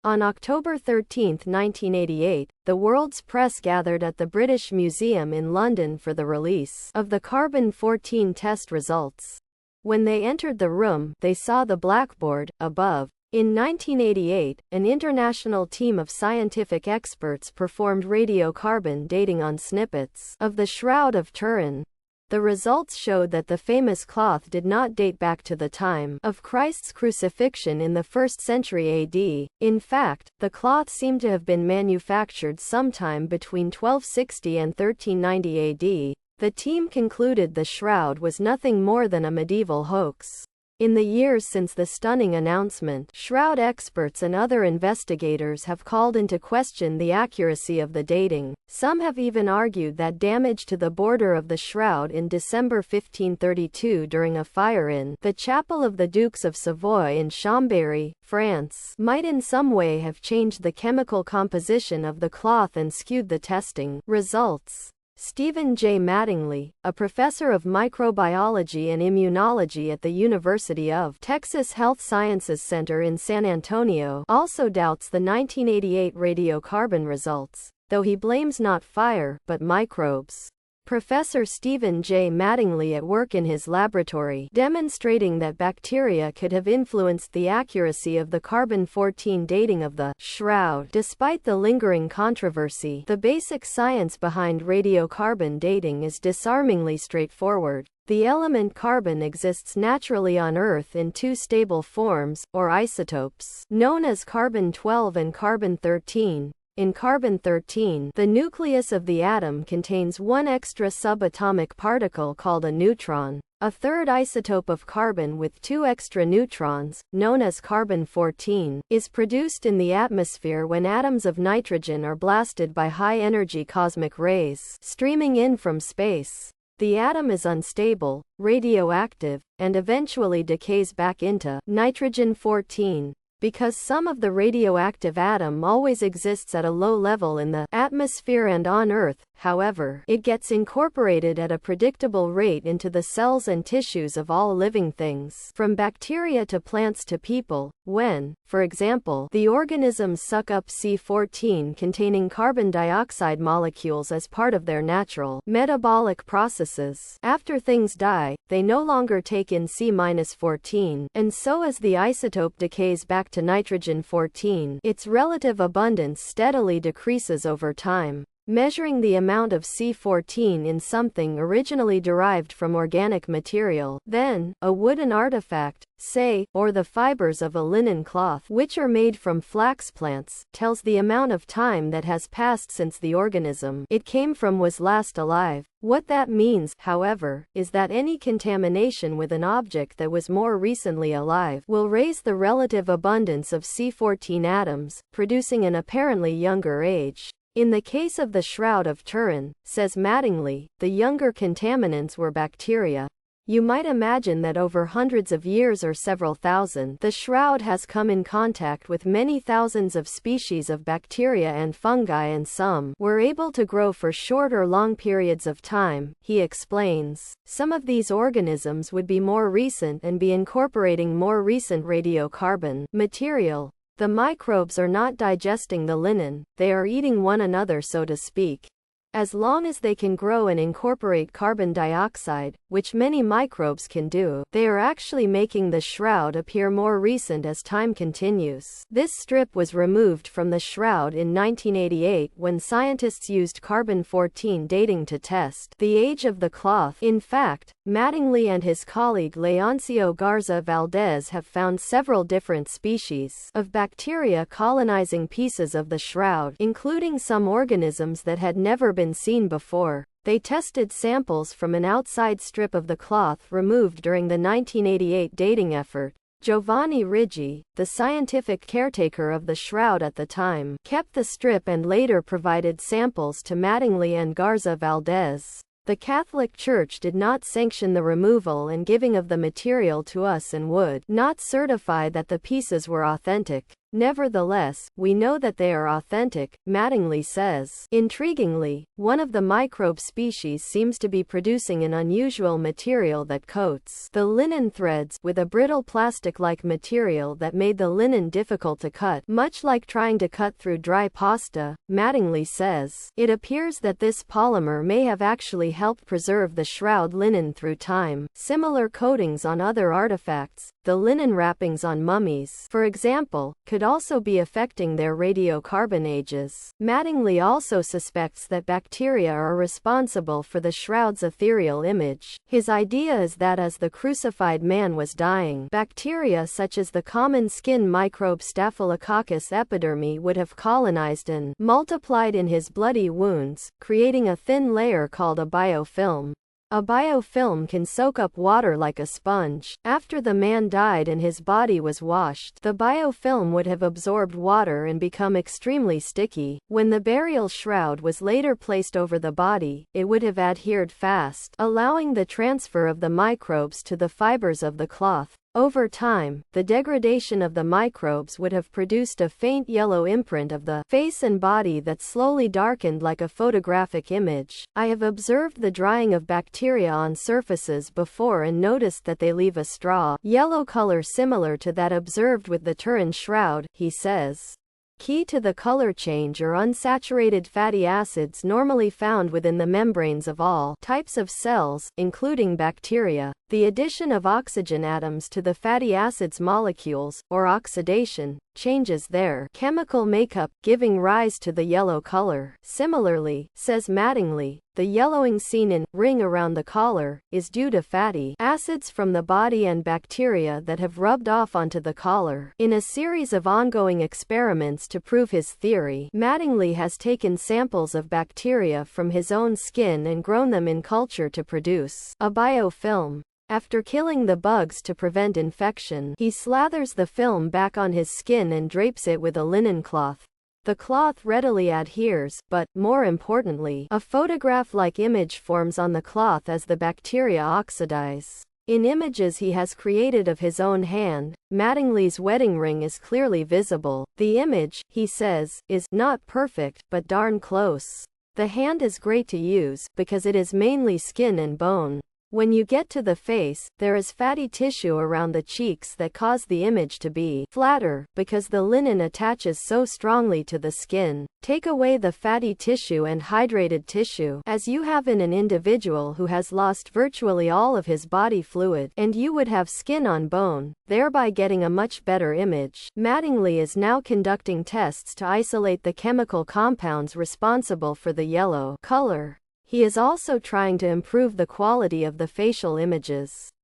On October 13, 1988, the world's press gathered at the British Museum in London for the release of the carbon-14 test results. When they entered the room, they saw the blackboard above. In 1988, an international team of scientific experts performed radiocarbon dating on snippets of the Shroud of Turin. The results showed that the famous cloth did not date back to the time of Christ's crucifixion in the 1st century AD. In fact, the cloth seemed to have been manufactured sometime between 1260 and 1390 AD. The team concluded the shroud was nothing more than a medieval hoax. In the years since the stunning announcement, shroud experts and other investigators have called into question the accuracy of the dating. Some have even argued that damage to the border of the shroud in December 1532 during a fire in the chapel of the Dukes of Savoy in Chambéry, France, might in some way have changed the chemical composition of the cloth and skewed the testing results. Stephen J. Mattingly, a professor of microbiology and immunology at the University of Texas Health Sciences Center in San Antonio, also doubts the 1988 radiocarbon results, though he blames not fire, but microbes. Professor Stephen J. Mattingly at work in his laboratory, demonstrating that bacteria could have influenced the accuracy of the carbon-14 dating of the shroud. Despite the lingering controversy, the basic science behind radiocarbon dating is disarmingly straightforward. The element carbon exists naturally on Earth in two stable forms, or isotopes, known as carbon-12 and carbon-13. In carbon-13, the nucleus of the atom contains one extra subatomic particle called a neutron. A third isotope of carbon with two extra neutrons, known as carbon-14, is produced in the atmosphere when atoms of nitrogen are blasted by high-energy cosmic rays streaming in from space. The atom is unstable, radioactive, and eventually decays back into nitrogen-14. Because some of the radioactive atom always exists at a low level in the atmosphere and on Earth, however, it gets incorporated at a predictable rate into the cells and tissues of all living things, from bacteria to plants to people, when, for example, the organisms suck up C14 containing carbon dioxide molecules as part of their natural metabolic processes. After things die, they no longer take in C-14, and so as the isotope decays back to nitrogen-14, its relative abundance steadily decreases over time. Measuring the amount of C14 in something originally derived from organic material, then, a wooden artifact, say, or the fibers of a linen cloth, which are made from flax plants, tells the amount of time that has passed since the organism it came from was last alive. What that means, however, is that any contamination with an object that was more recently alive will raise the relative abundance of C14 atoms, producing an apparently younger age. In the case of the Shroud of Turin, says Mattingly, the younger contaminants were bacteria. You might imagine that over hundreds of years or several thousand, the shroud has come in contact with many thousands of species of bacteria and fungi, and some were able to grow for short or long periods of time, he explains. Some of these organisms would be more recent and be incorporating more recent radiocarbon material. The microbes are not digesting the linen, they are eating one another, so to speak. As long as they can grow and incorporate carbon dioxide, which many microbes can do, they are actually making the shroud appear more recent as time continues. This strip was removed from the shroud in 1988 when scientists used carbon-14 dating to test the age of the cloth. In fact, Mattingly and his colleague Leoncio Garza Valdez have found several different species of bacteria colonizing pieces of the shroud, including some organisms that had never been seen before. They tested samples from an outside strip of the cloth removed during the 1988 dating effort. Giovanni Riggi, the scientific caretaker of the shroud at the time, kept the strip and later provided samples to Mattingly and Garza Valdez. The Catholic Church did not sanction the removal and giving of the material to us and would not certify that the pieces were authentic. Nevertheless, we know that they are authentic, Mattingly says. Intriguingly, one of the microbe species seems to be producing an unusual material that coats the linen threads with a brittle plastic-like material that made the linen difficult to cut, much like trying to cut through dry pasta, Mattingly says. It appears that this polymer may have actually helped preserve the shroud linen through time. Similar coatings on other artifacts, the linen wrappings on mummies, for example, could also be affecting their radiocarbon ages. Mattingly also suspects that bacteria are responsible for the shroud's ethereal image. His idea is that as the crucified man was dying, bacteria such as the common skin microbe Staphylococcus epidermi would have colonized and multiplied in his bloody wounds, creating a thin layer called a biofilm. A biofilm can soak up water like a sponge. After the man died and his body was washed, the biofilm would have absorbed water and become extremely sticky. When the burial shroud was later placed over the body, it would have adhered fast, allowing the transfer of the microbes to the fibers of the cloth. Over time, the degradation of the microbes would have produced a faint yellow imprint of the face and body that slowly darkened like a photographic image. I have observed the drying of bacteria on surfaces before and noticed that they leave a straw yellow color similar to that observed with the Turin shroud, he says. Key to the color change are unsaturated fatty acids normally found within the membranes of all types of cells, including bacteria. The addition of oxygen atoms to the fatty acids molecules, or oxidation, changes their chemical makeup, giving rise to the yellow color. Similarly, says Mattingly, the yellowing seen in ring around the collar is due to fatty acids from the body and bacteria that have rubbed off onto the collar. In a series of ongoing experiments to prove his theory, Mattingly has taken samples of bacteria from his own skin and grown them in culture to produce a biofilm. After killing the bugs to prevent infection, he slathers the film back on his skin and drapes it with a linen cloth. The cloth readily adheres, but, more importantly, a photograph-like image forms on the cloth as the bacteria oxidize. In images he has created of his own hand, Mattingly's wedding ring is clearly visible. The image, he says, is not perfect, but darn close. The hand is great to use, because it is mainly skin and bone. When you get to the face, there is fatty tissue around the cheeks that cause the image to be flatter, because the linen attaches so strongly to the skin. Take away the fatty tissue and hydrated tissue, as you have in an individual who has lost virtually all of his body fluid, and you would have skin on bone, thereby getting a much better image. Mattingly is now conducting tests to isolate the chemical compounds responsible for the yellow color. He is also trying to improve the quality of the facial images.